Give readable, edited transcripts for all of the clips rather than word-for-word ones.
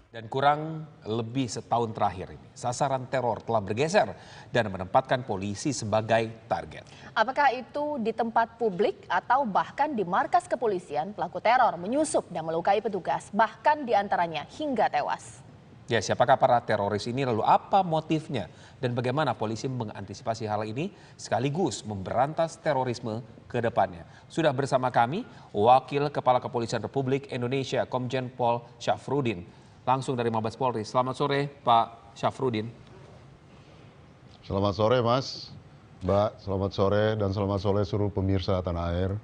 Dan kurang lebih setahun terakhir ini, sasaran teror telah bergeser dan menempatkan polisi sebagai target. Apakah itu di tempat publik atau bahkan di markas kepolisian, pelaku teror menyusup dan melukai petugas, bahkan diantaranya hingga tewas. Ya, siapakah para teroris ini, lalu apa motifnya, dan bagaimana polisi mengantisipasi hal ini sekaligus memberantas terorisme ke depannya. Sudah bersama kami Wakil Kepala Kepolisian Republik Indonesia Komjen Pol Syafruddin, langsung dari Mabes Polri. Selamat sore Pak Syafruddin. Selamat sore Mas, Mbak, selamat sore dan selamat sore seluruh pemirsa tanah air.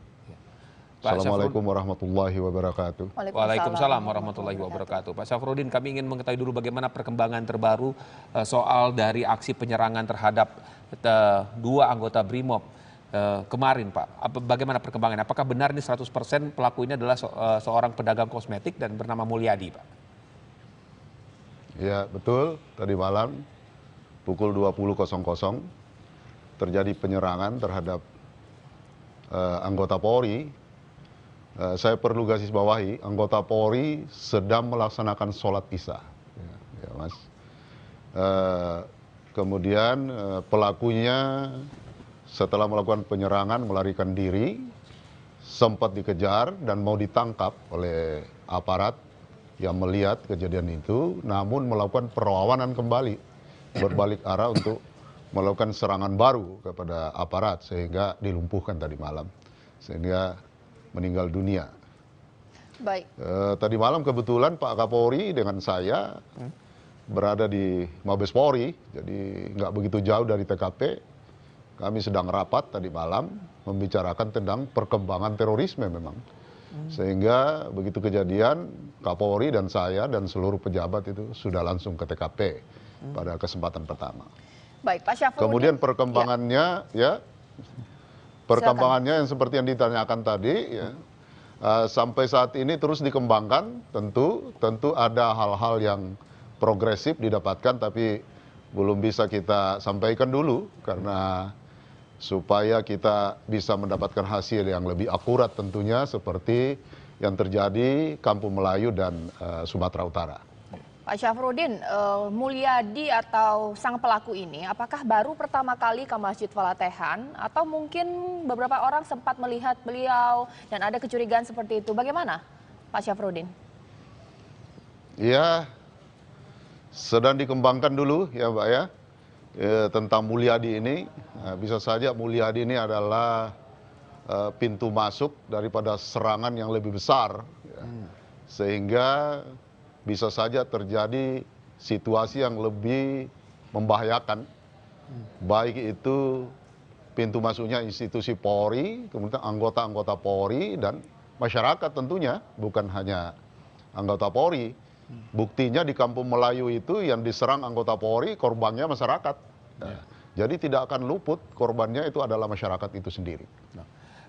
Assalamualaikum warahmatullahi wabarakatuh. Waalaikumsalam warahmatullahi wabarakatuh. Pak Syafruddin, kami ingin mengetahui dulu bagaimana perkembangan terbaru soal dari aksi penyerangan terhadap dua anggota BRIMOB kemarin, Pak. Bagaimana perkembangan? Apakah benar ini 100% pelaku ini adalah seorang pedagang kosmetik dan bernama Mulyadi, Pak? Ya, betul. Tadi malam pukul 20.00 terjadi penyerangan terhadap anggota Polri. Saya perlu garis bawahi, anggota Polri sedang melaksanakan sholat isya, ya Mas. Kemudian pelakunya setelah melakukan penyerangan melarikan diri, sempat dikejar dan mau ditangkap oleh aparat yang melihat kejadian itu, namun melakukan perlawanan kembali, berbalik arah untuk melakukan serangan baru kepada aparat sehingga dilumpuhkan tadi malam, sehingga meninggal dunia. Baik. Tadi malam kebetulan Pak Kapolri dengan saya berada di Mabes Polri, jadi nggak begitu jauh dari TKP. Kami sedang rapat tadi malam membicarakan tentang perkembangan terorisme memang. Sehingga begitu kejadian Kapolri dan saya dan seluruh pejabat itu sudah langsung ke TKP pada kesempatan pertama. Baik, Pak Syafruddin. Kemudian perkembangannya perkembangannya yang seperti yang ditanyakan tadi, ya, sampai saat ini terus dikembangkan. Tentu ada hal-hal yang progresif didapatkan, tapi belum bisa kita sampaikan dulu karena supaya kita bisa mendapatkan hasil yang lebih akurat tentunya seperti yang terjadi Kampung Melayu dan Sumatera Utara. Pak Syafruddin, Mulyadi atau sang pelaku ini apakah baru pertama kali ke Masjid Falatehan atau mungkin beberapa orang sempat melihat beliau dan ada kecurigaan seperti itu? Bagaimana Pak Syafruddin? Ya, sedang dikembangkan dulu ya Mbak ya, tentang Mulyadi ini. Bisa saja Mulyadi ini adalah pintu masuk daripada serangan yang lebih besar, ya. Sehingga bisa saja terjadi situasi yang lebih membahayakan, baik itu pintu masuknya institusi Polri, kemudian anggota-anggota Polri dan masyarakat tentunya, bukan hanya anggota Polri. Buktinya di Kampung Melayu itu yang diserang anggota Polri, korbannya masyarakat. Jadi tidak akan luput, korbannya itu adalah masyarakat itu sendiri.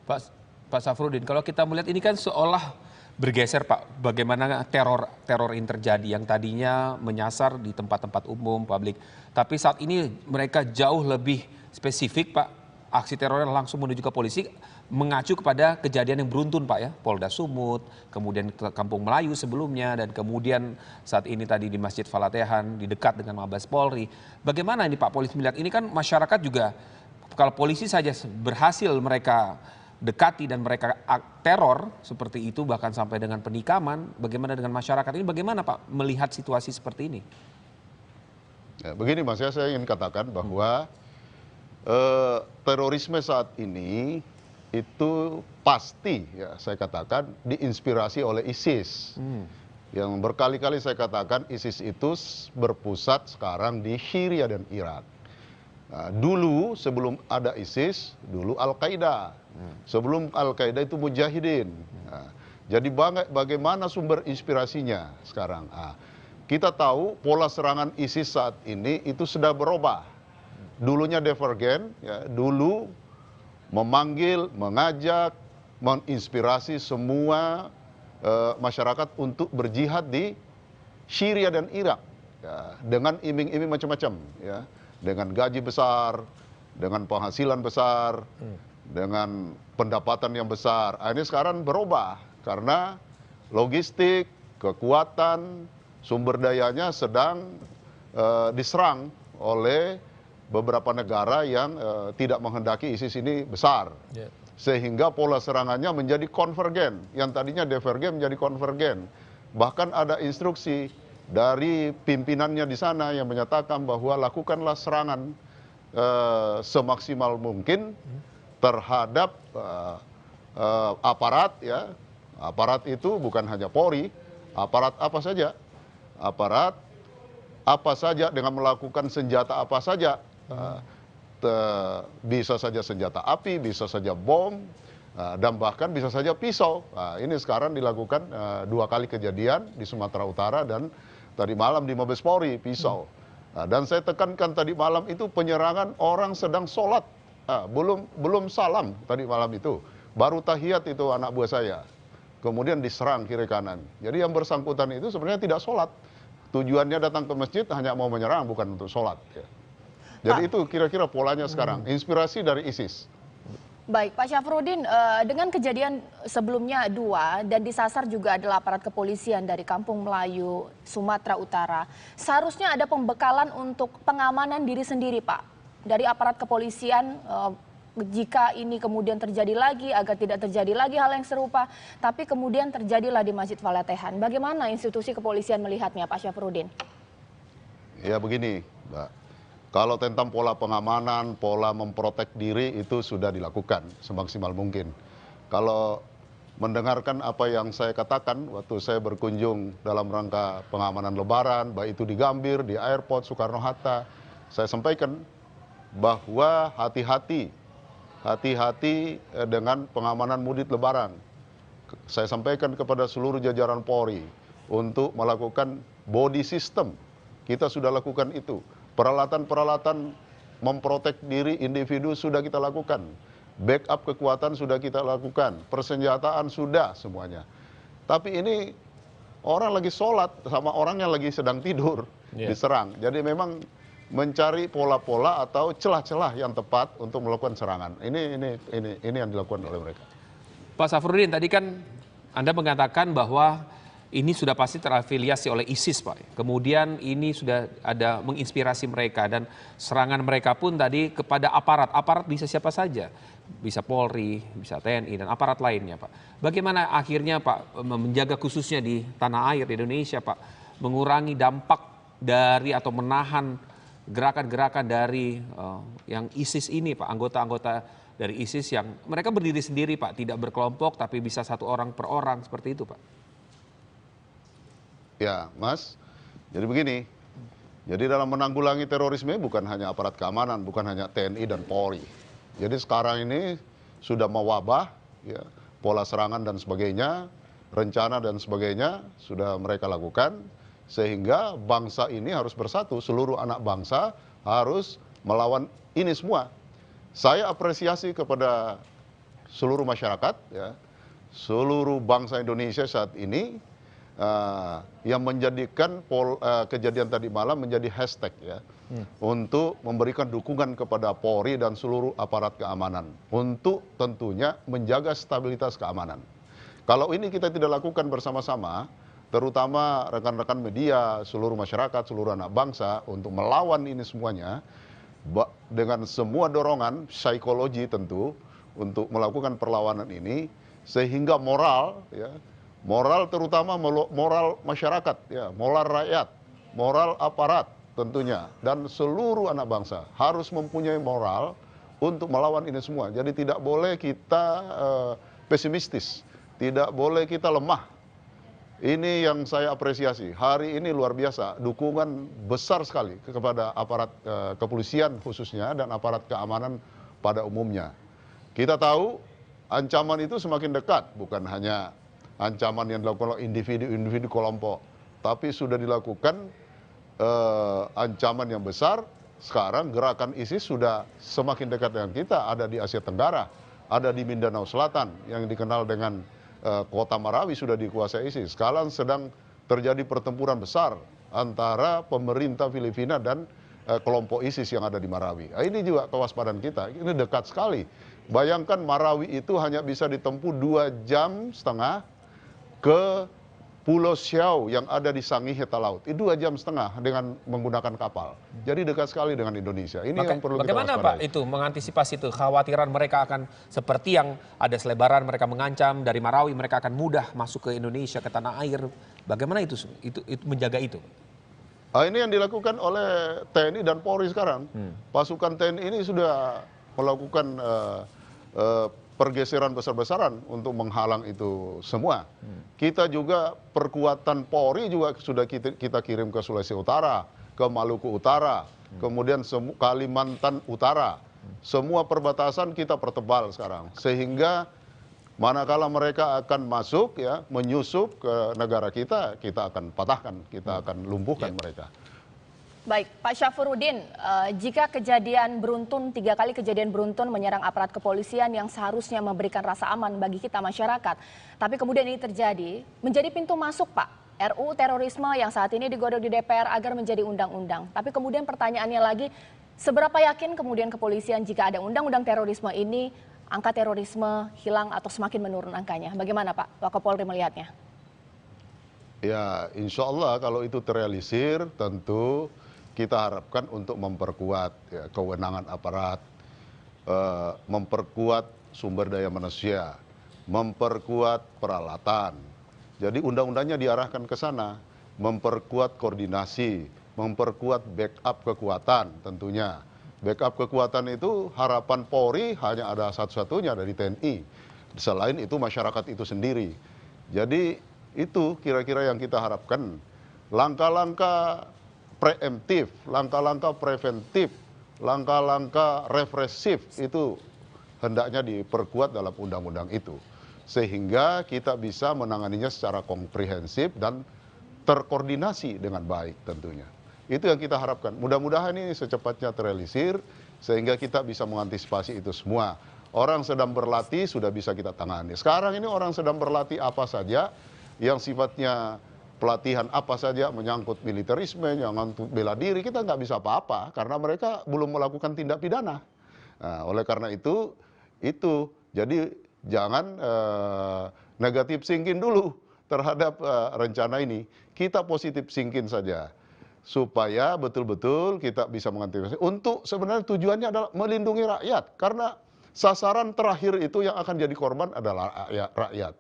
Pak Syafruddin, kalau kita melihat ini kan seolah bergeser Pak, bagaimana teror ini terjadi yang tadinya menyasar di tempat-tempat umum, publik. Tapi saat ini mereka jauh lebih spesifik Pak, aksi terornya langsung menuju ke polisi, mengacu kepada kejadian yang beruntun Pak ya, Polda Sumut, kemudian ke Kampung Melayu sebelumnya, dan kemudian saat ini tadi di Masjid Falatehan, di dekat dengan Mabes Polri. Bagaimana ini Pak polisi melihat, ini kan masyarakat juga, kalau polisi saja berhasil mereka dekati dan mereka teror seperti itu bahkan sampai dengan penikaman, bagaimana dengan masyarakat ini, bagaimana Pak melihat situasi seperti ini? Ya, begini Mas ya, saya ingin katakan bahwa terorisme saat ini itu pasti ya saya katakan diinspirasi oleh ISIS. Yang berkali-kali saya katakan ISIS itu berpusat sekarang di Syria dan Irak. Nah, dulu sebelum ada ISIS, dulu Al-Qaeda. Sebelum Al-Qaeda itu Mujahidin. Nah, jadi bagaimana sumber inspirasinya sekarang? Nah, kita tahu pola serangan ISIS saat ini itu sudah berubah. Dulunya divergen, ya, dulu memanggil, mengajak, menginspirasi semua masyarakat untuk berjihad di Syria dan Irak, ya, dengan iming-iming macam-macam, ya, dengan gaji besar, dengan penghasilan besar, dengan pendapatan yang besar. Ini sekarang berubah karena logistik, kekuatan, sumber dayanya sedang diserang oleh beberapa negara yang tidak menghendaki ISIS ini besar. Sehingga pola serangannya menjadi konvergen, yang tadinya divergen menjadi konvergen. Bahkan ada instruksi dari pimpinannya di sana yang menyatakan bahwa lakukanlah serangan semaksimal mungkin terhadap aparat, ya. Aparat itu bukan hanya Polri, aparat apa saja, aparat apa saja dengan melakukan senjata apa saja. Bisa saja senjata api, bisa saja bom, dan bahkan bisa saja pisau. Ini sekarang dilakukan 2 kali kejadian di Sumatera Utara dan tadi malam di Mabes Polri, pisau. Dan saya tekankan tadi malam itu penyerangan orang sedang sholat, belum salam tadi malam itu, baru tahiyat itu anak buah saya, kemudian diserang kiri kanan. Jadi yang bersangkutan itu sebenarnya tidak sholat, tujuannya datang ke masjid hanya mau menyerang, bukan untuk sholat. Jadi itu kira-kira polanya sekarang, inspirasi dari ISIS. Baik, Pak Syafruddin, dengan kejadian sebelumnya 2 dan disasar juga adalah aparat kepolisian dari Kampung Melayu, Sumatera Utara. Seharusnya ada pembekalan untuk pengamanan diri sendiri, Pak, dari aparat kepolisian jika ini kemudian terjadi lagi, agar tidak terjadi lagi hal yang serupa, tapi kemudian terjadilah di Masjid Falatehan. Bagaimana institusi kepolisian melihatnya, Pak Syafruddin? Ya begini, Mbak. Kalau tentang pola pengamanan, pola memprotek diri itu sudah dilakukan semaksimal mungkin. Kalau mendengarkan apa yang saya katakan waktu saya berkunjung dalam rangka pengamanan Lebaran, baik itu di Gambir, di airport Soekarno-Hatta, saya sampaikan bahwa hati-hati dengan pengamanan mudik Lebaran. Saya sampaikan kepada seluruh jajaran Polri untuk melakukan body system. Kita sudah lakukan itu. Peralatan-peralatan memprotek diri individu sudah kita lakukan. Backup kekuatan sudah kita lakukan. Persenjataan sudah semuanya. Tapi ini orang lagi sholat sama orang yang lagi sedang tidur diserang. Jadi memang mencari pola-pola atau celah-celah yang tepat untuk melakukan serangan. Ini yang dilakukan oleh mereka. Pak Syafruddin, tadi kan Anda mengatakan bahwa ini sudah pasti terafiliasi oleh ISIS, Pak. Kemudian ini sudah ada menginspirasi mereka dan serangan mereka pun tadi kepada aparat. Aparat bisa siapa saja, bisa Polri, bisa TNI dan aparat lainnya, Pak. Bagaimana akhirnya, Pak, menjaga khususnya di tanah air di Indonesia, Pak, mengurangi dampak dari atau menahan gerakan-gerakan dari yang ISIS ini, Pak, anggota-anggota dari ISIS yang mereka berdiri sendiri, Pak, tidak berkelompok tapi bisa 1 orang per orang seperti itu, Pak. Ya, Mas. Jadi begini. Jadi dalam menanggulangi terorisme bukan hanya aparat keamanan, bukan hanya TNI dan Polri. Jadi sekarang ini sudah mewabah, ya, pola serangan dan sebagainya, rencana dan sebagainya sudah mereka lakukan, sehingga bangsa ini harus bersatu. Seluruh anak bangsa harus melawan ini semua. Saya apresiasi kepada seluruh masyarakat, ya, seluruh bangsa Indonesia saat ini, yang menjadikan kejadian tadi malam menjadi hashtag, ya, untuk memberikan dukungan kepada Polri dan seluruh aparat keamanan untuk tentunya menjaga stabilitas keamanan. Kalau ini kita tidak lakukan bersama-sama, terutama rekan-rekan media, seluruh masyarakat, seluruh anak bangsa untuk melawan ini semuanya dengan semua dorongan psikologi tentu untuk melakukan perlawanan ini, sehingga moral, ya, moral terutama moral masyarakat, ya, moral rakyat, moral aparat tentunya, dan seluruh anak bangsa harus mempunyai moral untuk melawan ini semua. Jadi tidak boleh kita pesimistis, tidak boleh kita lemah. Ini yang saya apresiasi. Hari ini luar biasa, dukungan besar sekali kepada aparat kepolisian khususnya dan aparat keamanan pada umumnya. Kita tahu ancaman itu semakin dekat, bukan hanya ancaman yang dilakukan oleh individu-individu kelompok, tapi sudah dilakukan ancaman yang besar. Sekarang gerakan ISIS sudah semakin dekat dengan kita, ada di Asia Tenggara, ada di Mindanao Selatan yang dikenal dengan kota Marawi sudah dikuasai ISIS. Sekarang sedang terjadi pertempuran besar antara pemerintah Filipina dan kelompok ISIS yang ada di Marawi. Ini juga kewaspadaan kita, ini dekat sekali. Bayangkan Marawi itu hanya bisa ditempuh 2,5 jam ke Pulau Siau yang ada di Sangihe Laut itu 2,5 jam dengan menggunakan kapal. Jadi dekat sekali dengan Indonesia. Ini yang perlu kita Bagaimana waspadai. Pak itu mengantisipasi itu kekhawatiran mereka akan seperti yang ada selebaran mereka mengancam dari Marawi mereka akan mudah masuk ke Indonesia ke tanah air. Bagaimana itu menjaga itu? Ini yang dilakukan oleh TNI dan Polri sekarang. Pasukan TNI ini sudah melakukan pergeseran besar-besaran untuk menghalang itu semua. Kita juga perkuatan Polri juga sudah kita kirim ke Sulawesi Utara, ke Maluku Utara, kemudian Kalimantan Utara. Semua perbatasan kita pertebal sekarang. Sehingga manakala mereka akan masuk ya, menyusup ke negara kita akan patahkan, kita akan lumpuhkan mereka. Baik, Pak Syafruddin, jika kejadian beruntun, 3 kali kejadian beruntun menyerang aparat kepolisian yang seharusnya memberikan rasa aman bagi kita masyarakat, tapi kemudian ini terjadi, menjadi pintu masuk Pak, RUU terorisme yang saat ini digodok di DPR agar menjadi undang-undang. Tapi kemudian pertanyaannya lagi, seberapa yakin kemudian kepolisian jika ada undang-undang terorisme ini, angka terorisme hilang atau semakin menurun angkanya? Bagaimana Pak Wakapolri melihatnya? Ya, insya Allah kalau itu terrealisir tentu kita harapkan untuk memperkuat ya, kewenangan aparat, memperkuat sumber daya manusia, memperkuat peralatan. Jadi undang-undangnya diarahkan ke sana, memperkuat koordinasi, memperkuat backup kekuatan tentunya. Backup kekuatan itu harapan Polri hanya ada satu-satunya dari TNI. Selain itu masyarakat itu sendiri. Jadi itu kira-kira yang kita harapkan. Langkah-langkah preemptif, langkah-langkah preventif, langkah-langkah represif itu hendaknya diperkuat dalam undang-undang itu. Sehingga kita bisa menanganinya secara komprehensif dan terkoordinasi dengan baik tentunya. Itu yang kita harapkan. Mudah-mudahan ini secepatnya terrealisir sehingga kita bisa mengantisipasi itu semua. Orang sedang berlatih sudah bisa kita tangani. Sekarang ini orang sedang berlatih apa saja yang sifatnya pelatihan apa saja menyangkut militerisme, menyangkut bela diri, kita nggak bisa apa-apa karena mereka belum melakukan tindak pidana. Nah, oleh karena itu jadi jangan negatif thinking dulu terhadap rencana ini. Kita positif thinking saja supaya betul-betul kita bisa mengantisipasi. Untuk sebenarnya tujuannya adalah melindungi rakyat karena sasaran terakhir itu yang akan jadi korban adalah rakyat.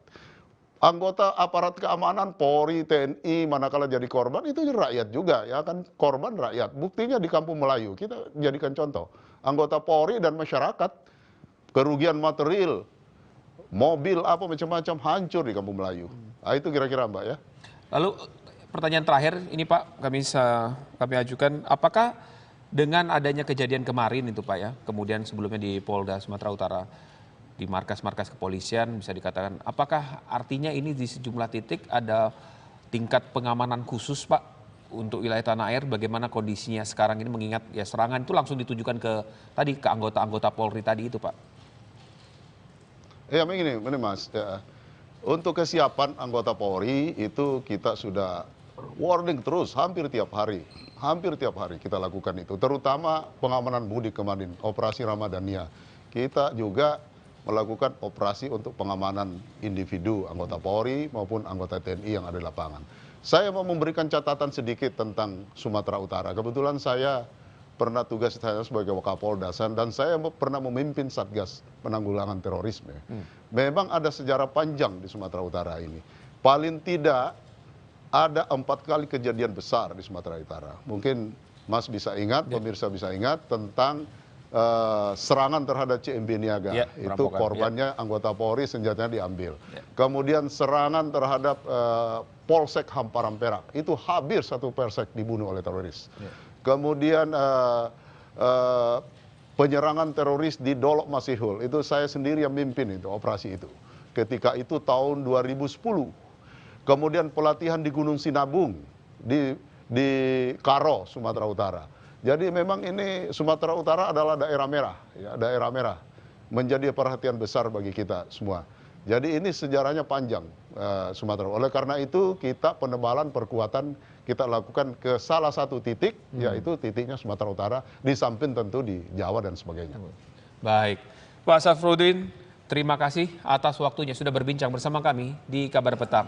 Anggota aparat keamanan, Polri, TNI, manakala jadi korban, itu rakyat juga, ya kan korban rakyat. Buktinya di Kampung Melayu, kita jadikan contoh. Anggota Polri dan masyarakat, kerugian material, mobil, apa macam-macam hancur di Kampung Melayu. Nah, itu kira-kira Mbak ya. Lalu pertanyaan terakhir, ini Pak kami ajukan, apakah dengan adanya kejadian kemarin itu Pak ya, kemudian sebelumnya di Polda Sumatera Utara, di markas-markas kepolisian bisa dikatakan, apakah artinya ini di sejumlah titik ada tingkat pengamanan khusus Pak untuk wilayah tanah air? Bagaimana kondisinya sekarang ini mengingat ya serangan itu langsung ditujukan ke anggota-anggota Polri tadi itu Pak? Ya begini Mas, ya. Untuk kesiapan anggota Polri itu kita sudah warning terus hampir tiap hari kita lakukan itu, terutama pengamanan mudik kemarin, operasi Ramadhania. Kita juga melakukan operasi untuk pengamanan individu anggota Polri maupun anggota TNI yang ada di lapangan. Saya mau memberikan catatan sedikit tentang Sumatera Utara. Kebetulan saya pernah tugas saya sebagai Wakapolda dan saya pernah memimpin Satgas Penanggulangan Terorisme. Memang ada sejarah panjang di Sumatera Utara ini. Paling tidak ada 4 kali kejadian besar di Sumatera Utara. Mungkin Mas bisa ingat, pemirsa bisa ingat tentang serangan terhadap CMB Niaga, ya, itu korbannya anggota Polri, senjatanya diambil. Ya. Kemudian serangan terhadap Polsek Hamparan Perak, itu hampir 1 persek dibunuh oleh teroris. Ya. Kemudian penyerangan teroris di Dolok Masihul, itu saya sendiri yang mimpin itu operasi itu. Ketika itu tahun 2010. Kemudian pelatihan di Gunung Sinabung, di Karo, Sumatera Utara. Jadi memang ini Sumatera Utara adalah daerah merah, ya, daerah merah, menjadi perhatian besar bagi kita semua. Jadi ini sejarahnya panjang Sumatera. Oleh karena itu kita penebalan perkuatan kita lakukan ke salah satu titik, yaitu titiknya Sumatera Utara, di samping tentu di Jawa dan sebagainya. Baik, Pak Syafruddin, terima kasih atas waktunya sudah berbincang bersama kami di Kabar Petang.